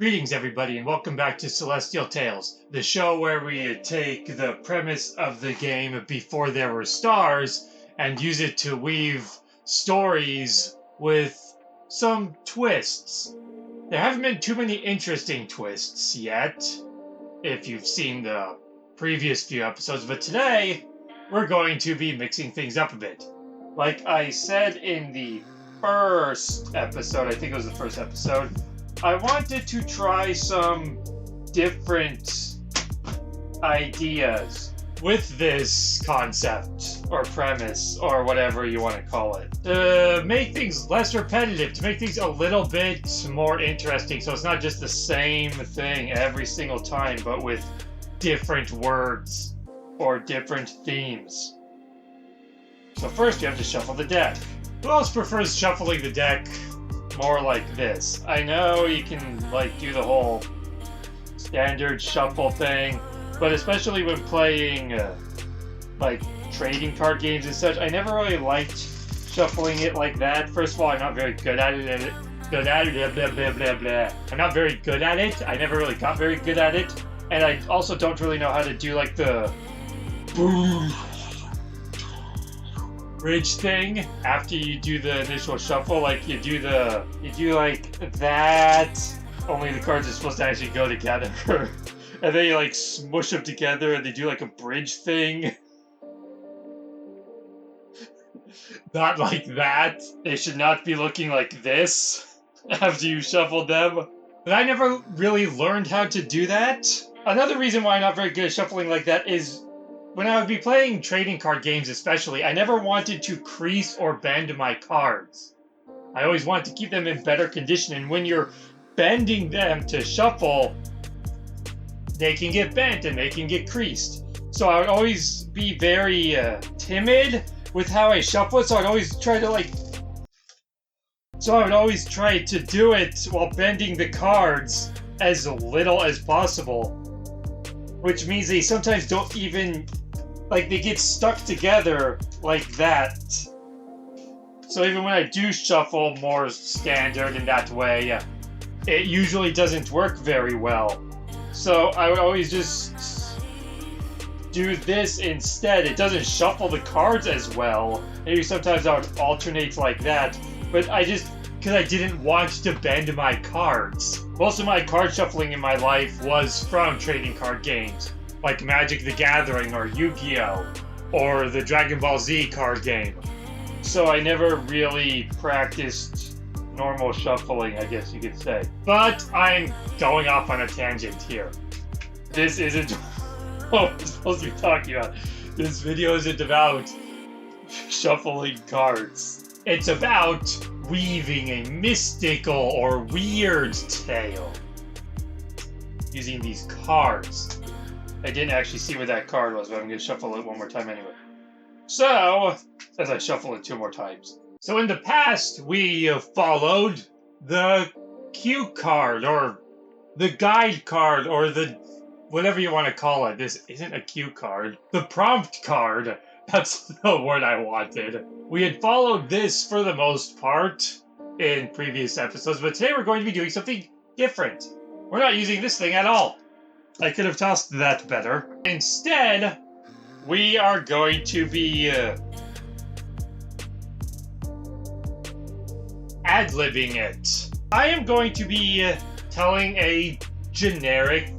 Greetings, everybody, and welcome back to Celestial Tales, the show where we take the premise of the game before there were stars and use it to weave stories with some twists. There haven't been too many interesting twists yet, if you've seen the previous few episodes, but today we're going to be mixing things up a bit. Like I said in the first episode, I think it was the first episode, I wanted to try some different ideas with this concept or premise or whatever you want to call it. To make things less repetitive, to make things a little bit more interesting so it's not just the same thing every single time but with different words or different themes. So first you have to shuffle the deck. Who else prefers shuffling the deck more like this? I know you can do the whole standard shuffle thing, but especially when playing trading card games and such, I never really liked shuffling it like that. First of all, I'm not very good at it. I'm not very good at it. I never really got very good at it, and I also don't really know how to do the boom bridge thing after you do the initial shuffle. You do that, only the cards are supposed to actually go together. And then you smush them together and they do a bridge thing. Not like that. They should not be looking like this after you shuffle them. But I never really learned how to do that. Another reason why I'm not very good at shuffling like that is when I would be playing trading card games especially, I never wanted to crease or bend my cards. I always wanted to keep them in better condition, and when you're bending them to shuffle, they can get bent and they can get creased. So I would always be very timid with how I shuffle it, so I'd always try to do it while bending the cards as little as possible. Which means they sometimes don't even, they get stuck together like that. So even when I do shuffle more standard in that way, it usually doesn't work very well. So I would always just do this instead. It doesn't shuffle the cards as well. Maybe sometimes I would alternate like that, but because I didn't want to bend my cards. Most of my card shuffling in my life was from trading card games, like Magic the Gathering or Yu-Gi-Oh! Or the Dragon Ball Z card game. So I never really practiced normal shuffling, I guess you could say. But I'm going off on a tangent here. This isn't what I'm supposed to be talking about. This video isn't about shuffling cards. It's about weaving a mystical or weird tale using these cards. I didn't actually see where that card was, but I'm going to shuffle it one more time anyway. So, as I shuffle it two more times. So in the past, we followed the cue card, or the guide card, or the whatever you want to call it. This isn't a cue card. The prompt card. That's the word I wanted. We had followed this for the most part in previous episodes, but today we're going to be doing something different. We're not using this thing at all. I could have tossed that better. Instead, we are going to be ad-libbing it. I am going to be telling a generic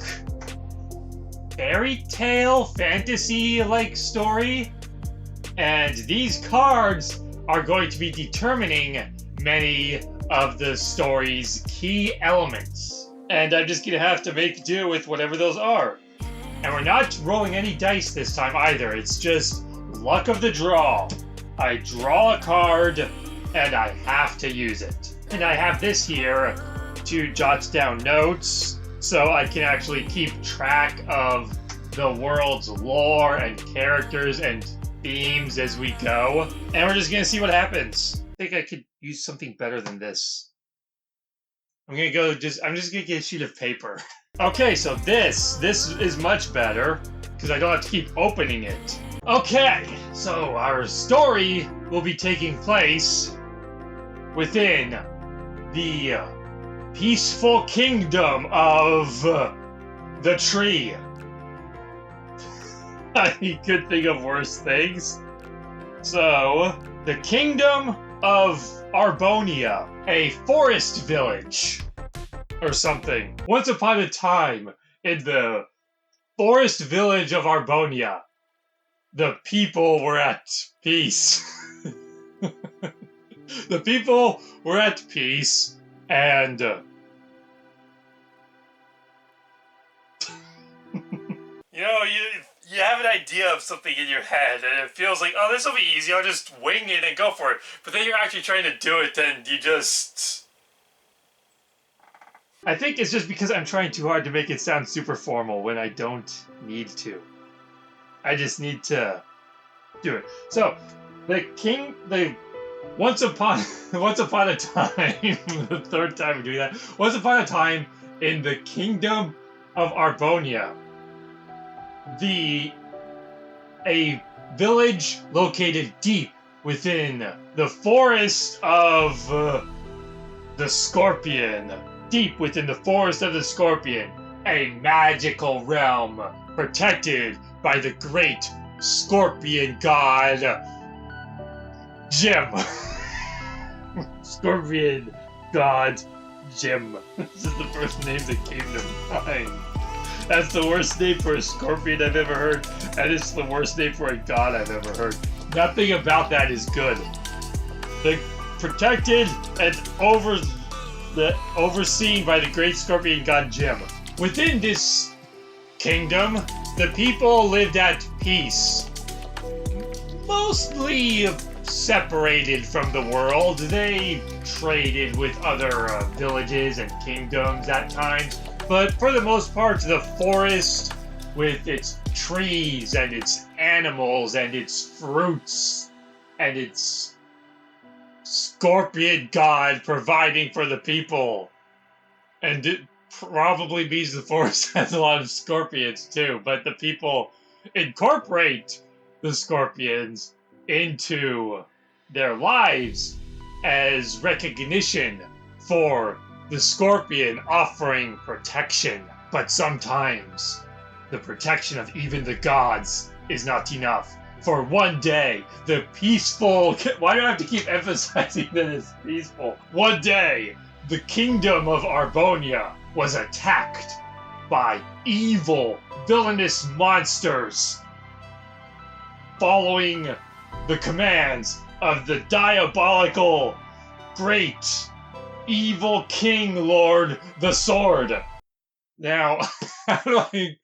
fairy tale, fantasy-like story. And these cards are going to be determining many of the story's key elements. And I'm just going to have to make do with whatever those are. And we're not rolling any dice this time either. It's just luck of the draw. I draw a card, and I have to use it. And I have this here to jot down notes, so I can actually keep track of the world's lore and characters and themes as we go, and we're just gonna see what happens. I think I could use something better than this. I'm just gonna get a sheet of paper. Okay, so this is much better because I don't have to keep opening it. Okay, so our story will be taking place within the peaceful kingdom of the tree. I could think of worse things. So, the kingdom of Arbonia, a forest village, or something. Once upon a time, in the forest village of Arbonia, the people were at peace. The people were at peace, and you know, you have an idea of something in your head, and it feels like, oh, this will be easy, I'll just wing it and go for it. But then you're actually trying to do it, and you just... I think it's just because I'm trying too hard to make it sound super formal when I don't need to. I just need to do it. So, once upon a time, the third time I'm doing that, once upon a time in the kingdom of Arbonia, a village located deep within the forest of the Scorpion. Deep within the forest of the Scorpion, a magical realm protected by the great Scorpion god Jim. Scorpion god Jim. This is the first name that came to mind. That's the worst name for a scorpion I've ever heard, and it's the worst name for a god I've ever heard. Nothing about that is good. The protected and overseen by the great scorpion god Jim. Within this kingdom, the people lived at peace. Mostly separated from the world. They traded with other villages and kingdoms at times. But for the most part, the forest, with its trees and its animals and its fruits and its scorpion god providing for the people. And it probably means the forest has a lot of scorpions too, but the people incorporate the scorpions into their lives as recognition for the scorpion offering protection. But sometimes the protection of even the gods is not enough. For one day, the peaceful... Why do I have to keep emphasizing that it's peaceful? One day, the kingdom of Arbonia was attacked by evil, villainous monsters following the commands of the diabolical, great, evil King Lord the Sword. Now, how do I...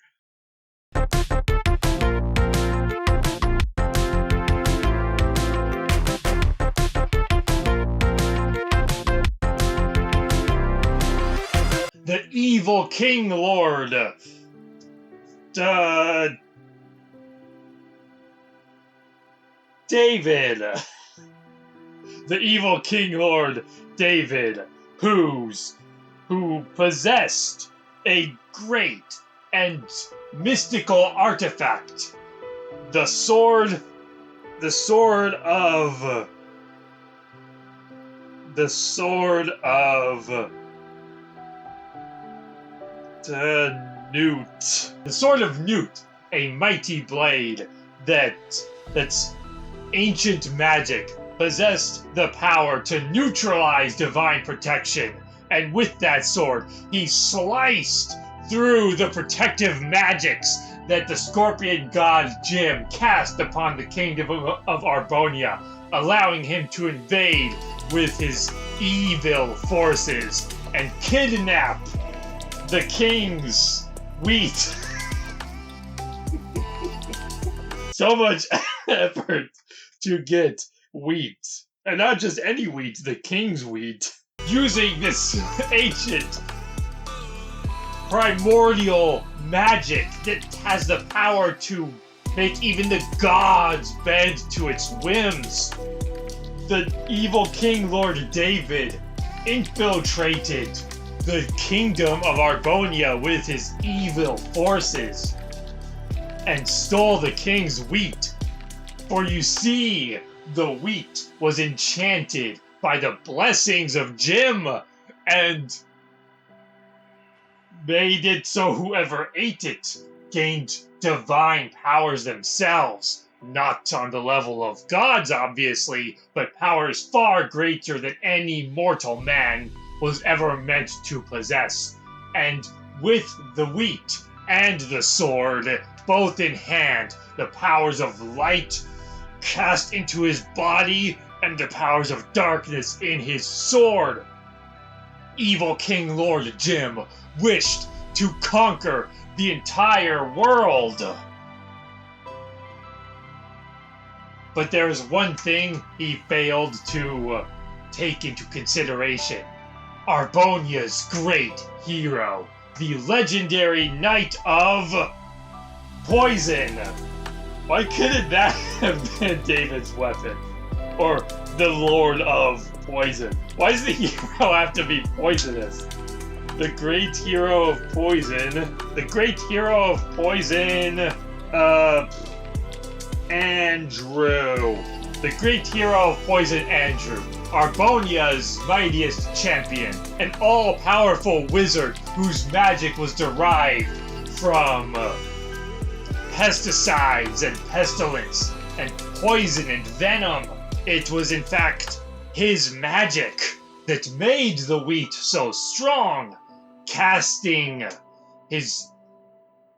The evil King Lord, David. The evil King Lord David, who possessed a great and mystical artifact, the sword of Newt. The sword of Newt, a mighty blade that's ancient magic, possessed the power to neutralize divine protection. And with that sword, he sliced through the protective magics that the scorpion god Jim cast upon the kingdom of Arbonia, allowing him to invade with his evil forces and kidnap the king's wheat. So much effort to get wheat. And not just any wheat, the king's wheat. Using this ancient, primordial magic that has the power to make even the gods bend to its whims. The evil King Lord David infiltrated the kingdom of Arbonia with his evil forces and stole the king's wheat. For you see, the wheat was enchanted by the blessings of Jim, and made it so whoever ate it gained divine powers themselves. Not on the level of gods, obviously, but powers far greater than any mortal man was ever meant to possess. And with the wheat and the sword, both in hand, the powers of light cast into his body and the powers of darkness in his sword, evil King Lord Jim wished to conquer the entire world. But there is one thing he failed to take into consideration. Arbonia's great hero, the legendary Knight of Poison. Why couldn't that have been David's weapon? Or the Lord of Poison? Why does the hero have to be poisonous? The great hero of poison. The great hero of poison. Andrew. The great hero of poison, Andrew. Arbonia's mightiest champion. An all-powerful wizard whose magic was derived from pesticides and pestilence and poison and venom. It was in fact his magic that made the wheat so strong, casting his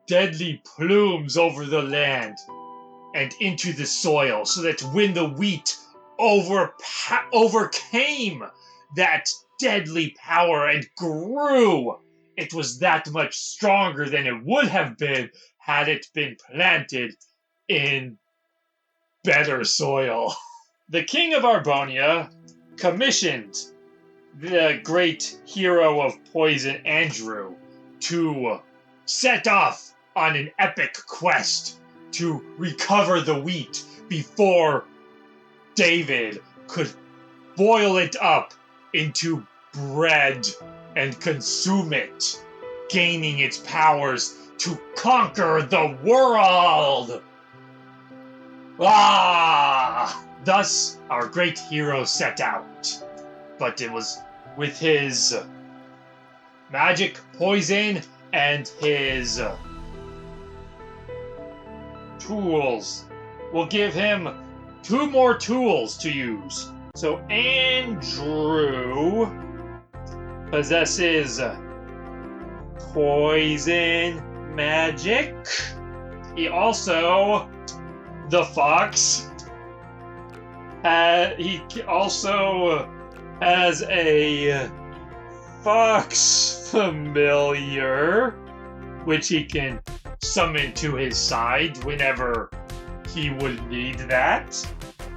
deadly plumes over the land and into the soil, so that when the wheat overcame that deadly power and grew, it was that much stronger than it would have been had it been planted in better soil. The King of Arbonia commissioned the great hero of poison, Andrew, to set off on an epic quest to recover the wheat before David could boil it up into bread and consume it, gaining its powers to conquer the world. Thus, our great hero set out. But it was with his magic, poison, and his tools. We'll give him 2 more tools to use. So Andrew possesses poison magic. He also, the fox, he also has a fox familiar, which he can summon to his side whenever he would need that.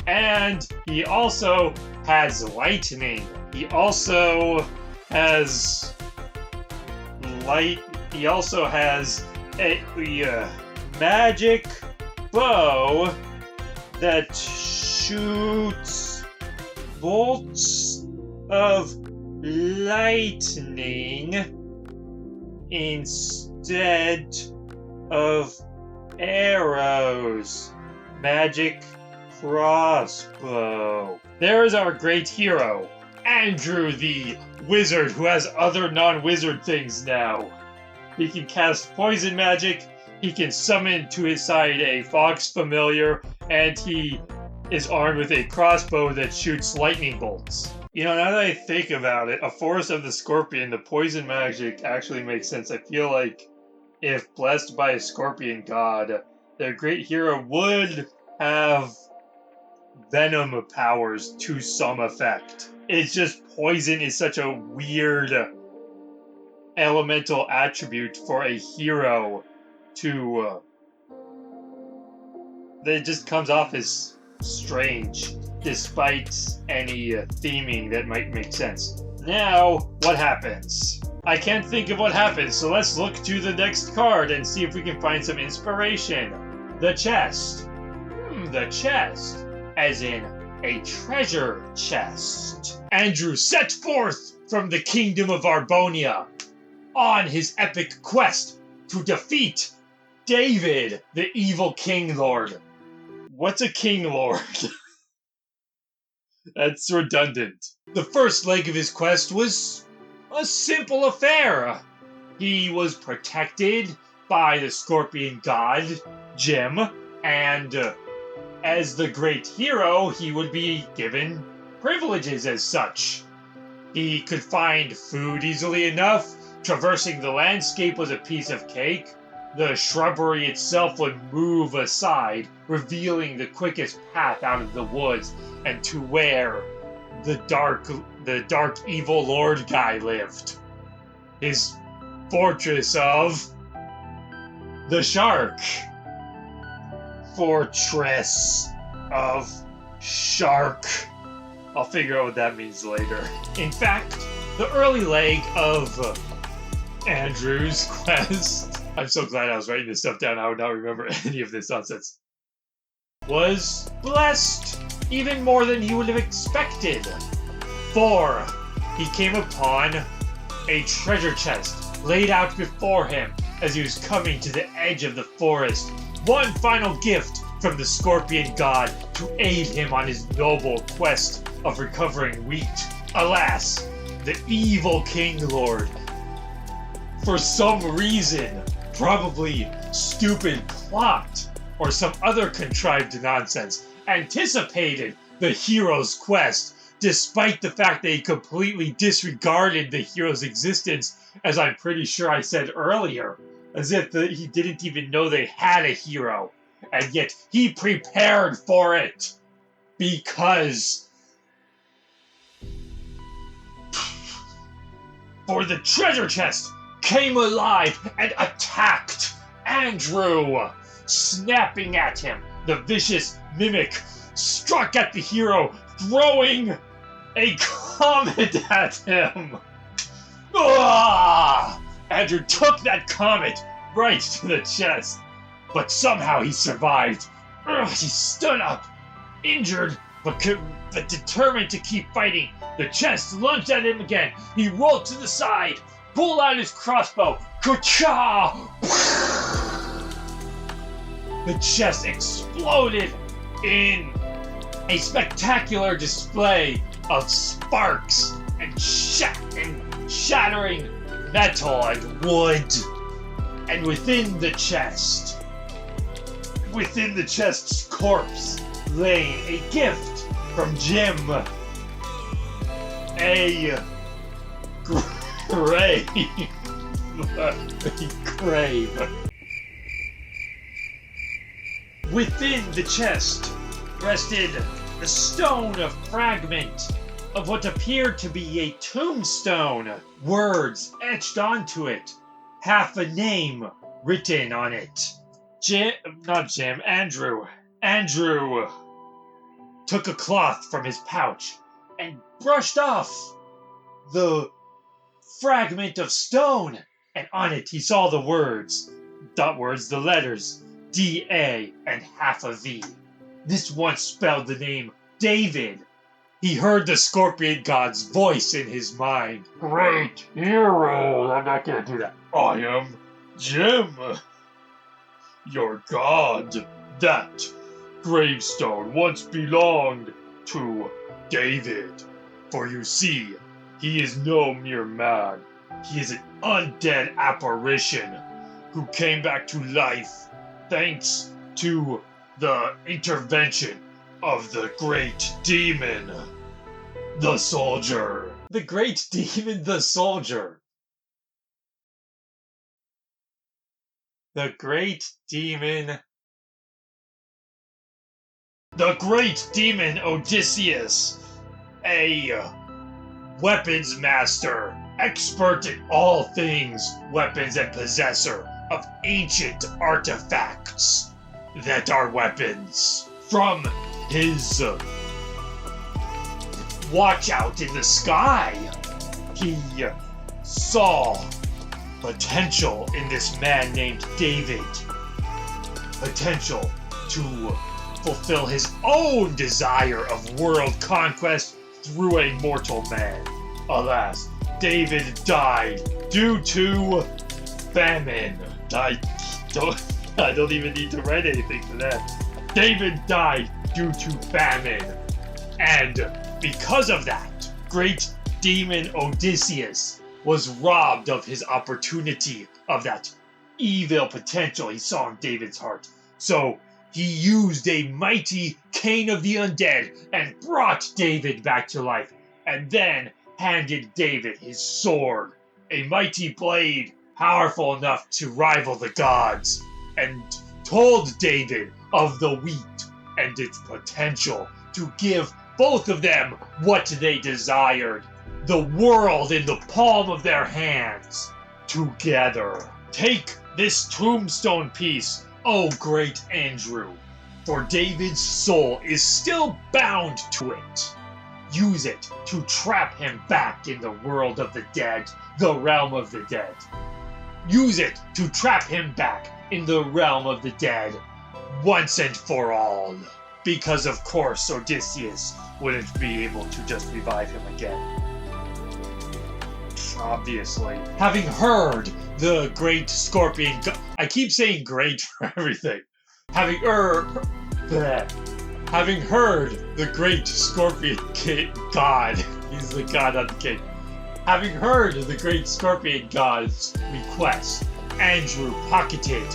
And he also has lightning. He also has He also has a magic bow that shoots bolts of lightning instead of arrows. Magic crossbow. There is our great hero, Andrew the wizard, who has other non-wizard things now. He can cast poison magic, he can summon to his side a fox familiar, and he is armed with a crossbow that shoots lightning bolts. You know, now that I think about it, a Forest of the Scorpion, the poison magic actually makes sense. I feel like if blessed by a scorpion god, their great hero would have venom powers to some effect. It's just poison is such a weird elemental attribute for a hero to that just comes off as strange, despite any theming that might make sense. Now, what happens? I can't think of what happens, so let's look to the next card and see if we can find some inspiration. The chest. The chest. As in a treasure chest. Andrew set forth from the kingdom of Arbonia on his epic quest to defeat David, the evil King Lord. What's a King Lord? That's redundant. The first leg of his quest was a simple affair. He was protected by the scorpion god, Jim, and as the great hero, he would be given privileges as such. He could find food easily enough. Traversing the landscape was a piece of cake. The shrubbery itself would move aside, revealing the quickest path out of the woods and to where the dark evil lord guy lived. His fortress of the shark. Fortress of Shark. I'll figure out what that means later. In fact, the early leg of Andrew's quest, I'm so glad I was writing this stuff down, I would not remember any of this nonsense, was blessed even more than he would have expected. For he came upon a treasure chest laid out before him as he was coming to the edge of the forest. One final gift from the scorpion god to aid him on his noble quest of recovering wheat. Alas, the evil King Lord, for some reason, probably stupid plot or some other contrived nonsense, anticipated the hero's quest, despite the fact that he completely disregarded the hero's existence, as I'm pretty sure I said earlier, as if he didn't even know they had a hero, and yet he prepared for it, because for the treasure chest came alive and attacked Andrew, snapping at him. The vicious mimic struck at the hero, throwing a comet at him. Ah! Andrew took that comet right to the chest, but somehow he survived. He stood up, injured, but determined to keep fighting. The chest lunged at him again. He rolled to the side, pulled out his crossbow. Ka-cha! The chest exploded in a spectacular display of sparks and shattering metal and wood. And within the chest's corpse, lay a gift from Jim. A grave. Within the chest rested the stone, a fragment of what appeared to be a tombstone. Words etched onto it, half a name written on it. Andrew. Andrew took a cloth from his pouch and brushed off the fragment of stone, and on it he saw the the letters D-A and half a V. This once spelled the name David. He heard the scorpion god's voice in his mind. Great hero! I'm not gonna do that. I am Jim, your god. That gravestone once belonged to David. For you see, he is no mere man. He is an undead apparition who came back to life thanks to the intervention of the great demon, the soldier. The great demon, the soldier. The great demon Odysseus, a weapons master, expert in all things weapons and possessor of ancient artifacts that are weapons. From his watch out in the sky, he saw potential in this man named David. Potential to fulfill his own desire of world conquest through a mortal man. Alas, David died due to famine. I don't even need to write anything for that. David died due to famine. And because of that, great demon Odysseus was robbed of his opportunity, of that evil potential he saw in David's heart. So he used a mighty cane of the undead and brought David back to life, and then handed David his sword, a mighty blade powerful enough to rival the gods, and told David of the wheat and its potential to give both of them what they desired, the world in the palm of their hands. Together, take this tombstone piece, O great Andrew, for David's soul is still bound to it. Use it to trap him back in the world of the dead, the realm of the dead. Use it to trap him back in the realm of the dead, once and for all. Because of course Odysseus wouldn't be able to just revive him again. Obviously. Having heard the great scorpion I keep saying great for everything. Having heard the great scorpion god, he's the god of the king. Having heard the great scorpion god's request, Andrew pocketed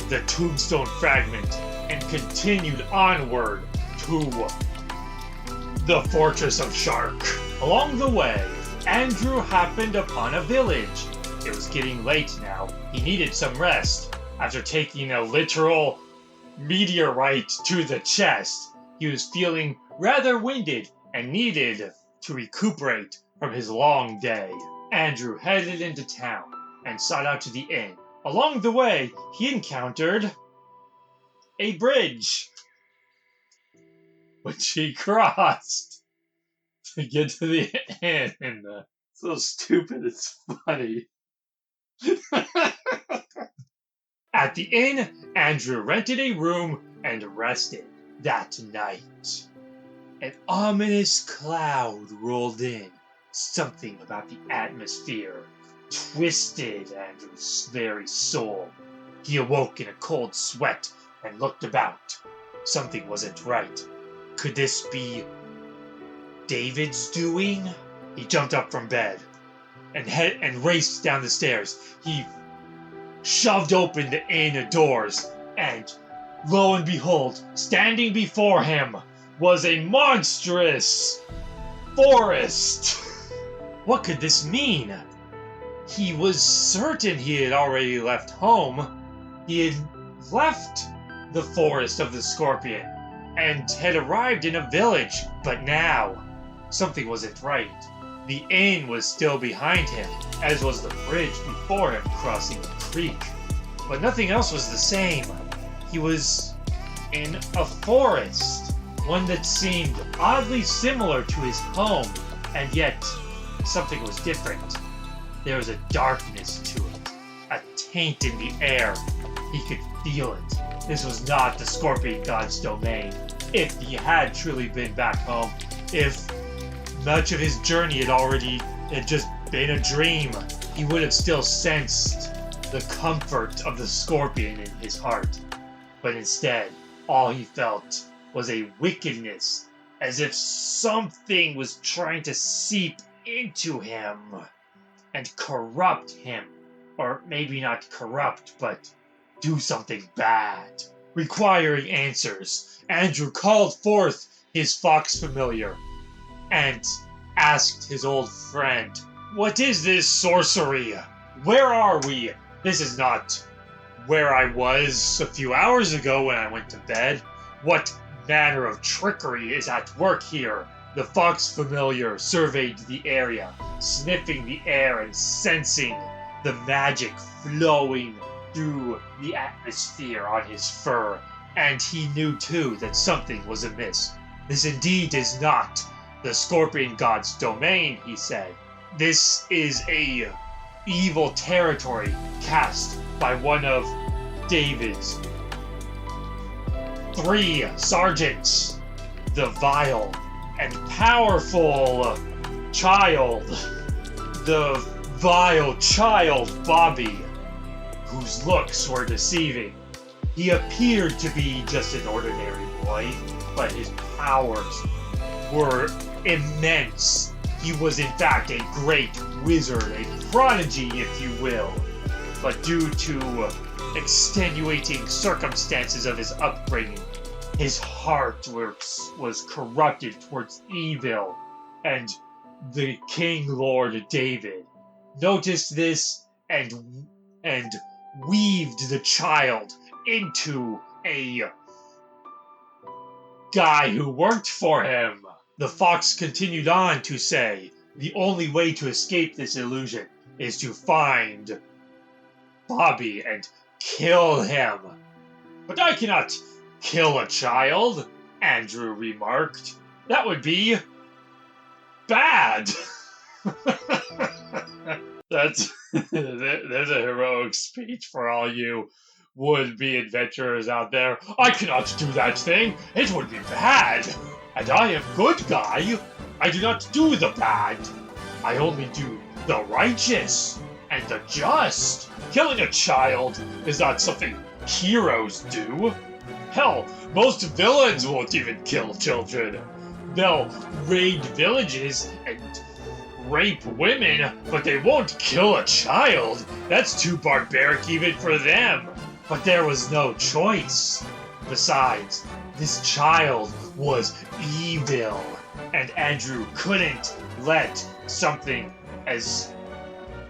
the tombstone fragment and continued onward to the Fortress of Shark. Along the way, Andrew happened upon a village. It was getting late now. He needed some rest. After taking a literal meteorite to the chest, he was feeling rather winded and needed to recuperate from his long day. Andrew headed into town and sought out to the inn. Along the way, he encountered a bridge, which he crossed to get to the inn. So stupid, it's funny. At the inn, Andrew rented a room and rested. That night, an ominous cloud rolled in. Something about the atmosphere twisted Andrew's very soul. He awoke in a cold sweat and looked about. Something wasn't right. Could this be David's doing? He jumped up from bed and raced down the stairs. He shoved open the inn doors, and lo and behold, standing before him was a monstrous forest. What could this mean? He was certain he had already left home. He had left the forest of the scorpion and had arrived in a village, but now something wasn't right. The inn was still behind him, as was the bridge before him crossing the creek. But nothing else was the same. He was in a forest, one that seemed oddly similar to his home, and yet something was different. There was a darkness to it, a taint in the air. He could feel it. This was not the Scorpion God's domain. If he had truly been back home, if much of his journey had just been a dream, he would have still sensed the comfort of the scorpion in his heart. But instead, all he felt was a wickedness, as if something was trying to seep into him and corrupt him. Or maybe not corrupt, but do something bad. Requiring answers, Andrew called forth his fox familiar and asked his old friend, "What is this sorcery? Where are we? This is not where I was a few hours ago when I went to bed. What manner of trickery is at work here?" The fox familiar surveyed the area, sniffing the air and sensing the magic flowing through the atmosphere on his fur, and he knew too that something was amiss. "This indeed is not the Scorpion God's domain," he said. "This is a evil territory cast by one of David's 3 sergeants, the vile and powerful child, the vile child Bobby, whose looks were deceiving. He appeared to be just an ordinary boy, but his powers were immense. He was in fact a great wizard, a prodigy, if you will. But due to extenuating circumstances of his upbringing, his heart was corrupted towards evil, and the King Lord David noticed this and weaved the child into a guy who worked for him. The fox continued on to say, the only way to escape this illusion is to find Bobby and kill him. But I cannot kill a child, Andrew remarked. That would be bad. There's a heroic speech for all you would-be adventurers out there. I cannot do that thing. It would be bad. And I am good guy. I do not do the bad. I only do the righteous and the just. Killing a child is not something heroes do. Hell, most villains won't even kill children. They'll raid villages and rape women, but they won't kill a child. That's too barbaric even for them. But there was no choice. Besides, this child was evil, and Andrew couldn't let something as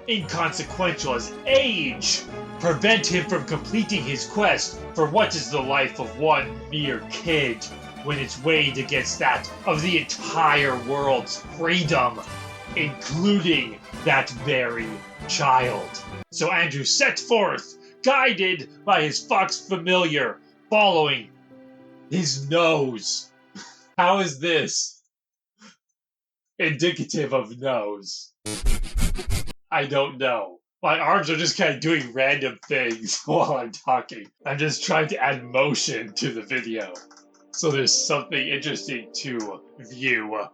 inconsequential as age prevent him from completing his quest for what is the life of one mere kid when it's weighed against that of the entire world's freedom, including that very child. So Andrew set forth, guided by his fox familiar, following his nose. How is this indicative of nose? I don't know. My arms are just kind of doing random things while I'm talking. I'm just trying to add motion to the video, so there's something interesting to view.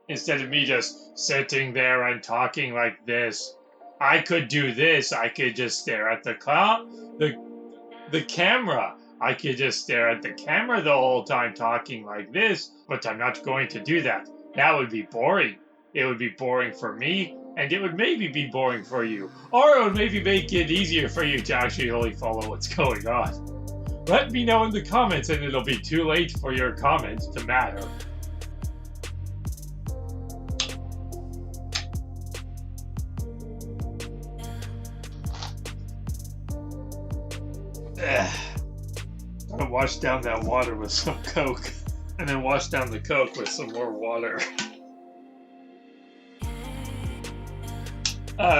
Instead of me just sitting there and talking like this, I could do this. I could just stare at the camera. I could just stare at the camera the whole time talking like this, but I'm not going to do that. That would be boring. It would be boring for me, and it would maybe be boring for you. Or it would maybe make it easier for you to actually only follow what's going on. Let me know in the comments, and it'll be too late for your comments to matter. Gotta wash down that water with some Coke, and then wash down the Coke with some more water.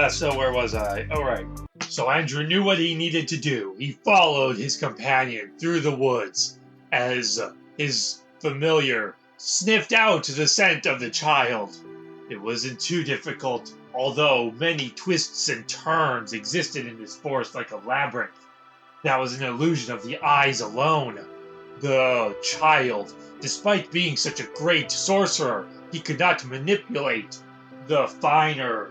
So where was I? Oh, right. So Andrew knew what he needed to do. He followed his companion through the woods as his familiar sniffed out the scent of the child. It wasn't too difficult, although many twists and turns existed in this forest like a labyrinth. That was an illusion of the eyes alone. The child, despite being such a great sorcerer, he could not manipulate the finer,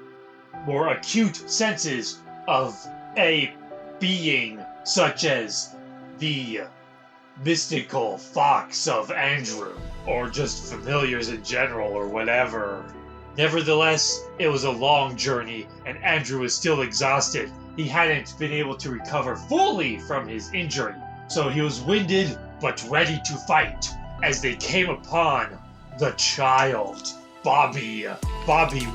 more acute senses of a being such as the mystical fox of Andrew, or just familiars in general, or whatever. Nevertheless, it was a long journey, and Andrew was still exhausted. He hadn't been able to recover fully from his injury, so he was winded but ready to fight as they came upon the child. Bobby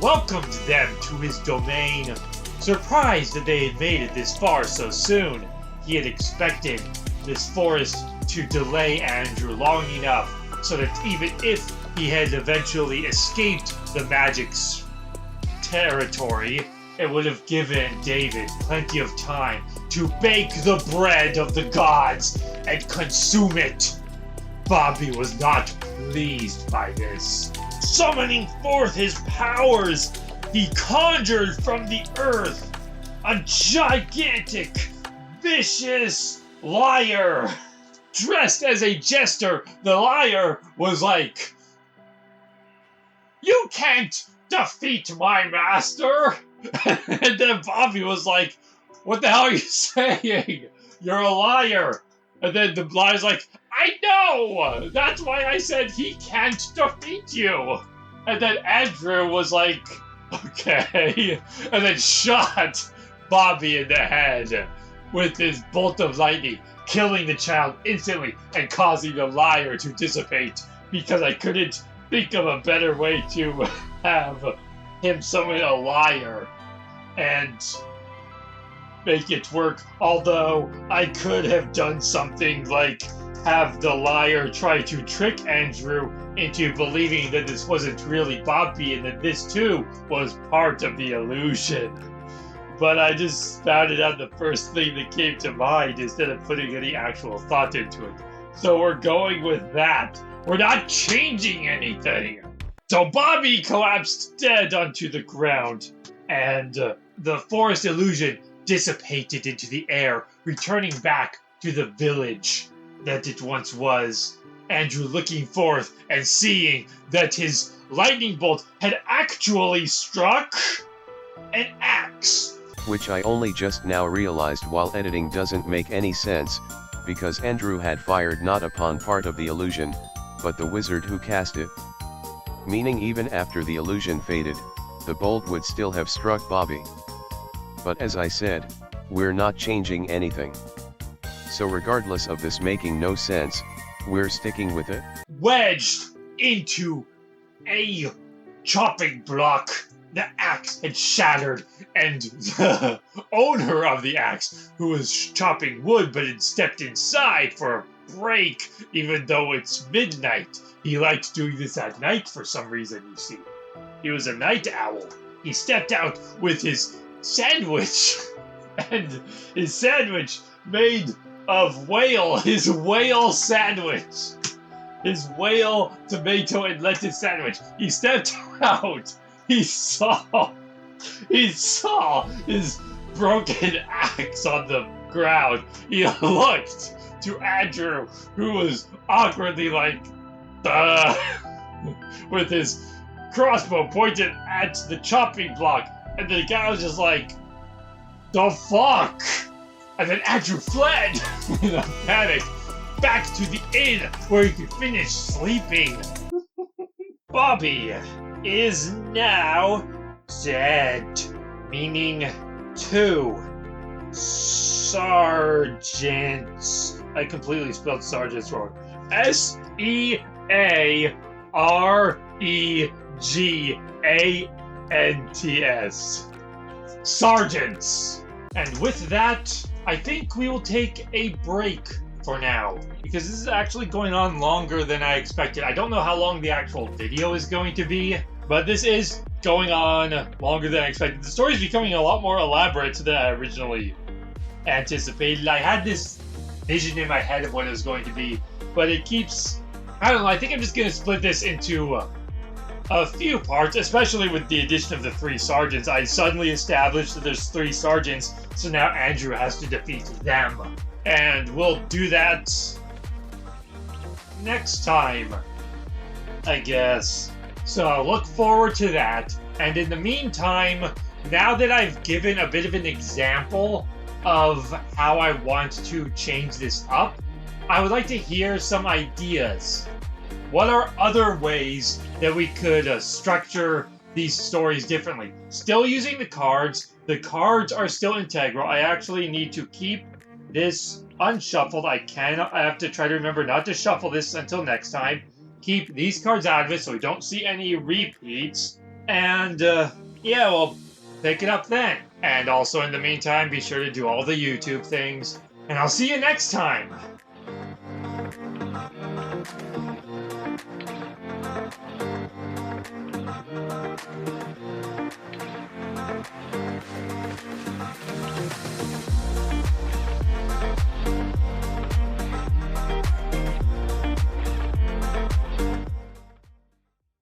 welcomed them to his domain. Surprised that they had made it this far so soon, he had expected this forest to delay Andrew long enough so that even if he had eventually escaped the magic's territory, it would have given David plenty of time to bake the bread of the gods and consume it. Bobby was not pleased by this. Summoning forth his powers, he conjured from the earth a gigantic, vicious liar. Dressed as a jester, the liar was like, "You can't defeat my master!" And then Bobby was like, "What the hell are you saying? You're a liar." And then the liar's like, "I know! That's why I said he can't defeat you." And then Andrew was like, Okay, and then shot Bobby in the head with his bolt of lightning, killing the child instantly and causing the liar to dissipate because I couldn't think of a better way to have him summon a liar and make it work. Although I could have done something like have the liar try to trick Andrew into believing that this wasn't really Bobby and that this too was part of the illusion. But I just spouted out the first thing that came to mind instead of putting any actual thought into it. So we're going with that. We're not changing anything. So Bobby collapsed dead onto the ground, and the forest illusion dissipated into the air, returning back to the village that it once was. Andrew looking forth and seeing that his lightning bolt had actually struck an axe. Which I only just now realized while editing doesn't make any sense, because Andrew had fired not upon part of the illusion, but the wizard who cast it. Meaning even after the illusion faded, the bolt would still have struck Bobby. But as I said, we're not changing anything. So regardless of this making no sense, we're sticking with it. Wedged into a chopping block, the axe had shattered, and the owner of the axe, who was chopping wood but had stepped inside for a break, even though it's midnight. He liked doing this at night for some reason, you see. He was a night owl. He stepped out with his sandwich, and his sandwich made of whale, his whale sandwich. His whale tomato and lettuce sandwich. He stepped out. He saw his broken axe on the ground. He looked to Andrew, who was awkwardly like, with his crossbow pointed at the chopping block. And the guy was just like, the fuck? And then Andrew fled in a panic back to the inn where he could finish sleeping. Bobby is now dead, meaning 2 sergeants. I completely spelled sergeants wrong. Searegants. Sergeants. And with that, I think we will take a break for now, because this is actually going on longer than I expected. I don't know how long the actual video is going to be, but this is going on longer than I expected. The story is becoming a lot more elaborate than I originally anticipated. I had this vision in my head of what it was going to be, but it keeps, I don't know, I think I'm just going to split this into a few parts, especially with the addition of the 3 sergeants. I suddenly established that there's 3 sergeants, so now Andrew has to defeat them. And we'll do that next time, I guess. So look forward to that. And in the meantime, now that I've given a bit of an example of how I want to change this up, I would like to hear some ideas. What are other ways that we could structure these stories differently? Still using the cards. The cards are still integral. I actually need to keep this unshuffled. I have to try to remember not to shuffle this until next time. Keep these cards out of it so we don't see any repeats. And yeah, we'll pick it up then. And also in the meantime, be sure to do all the YouTube things. And I'll see you next time.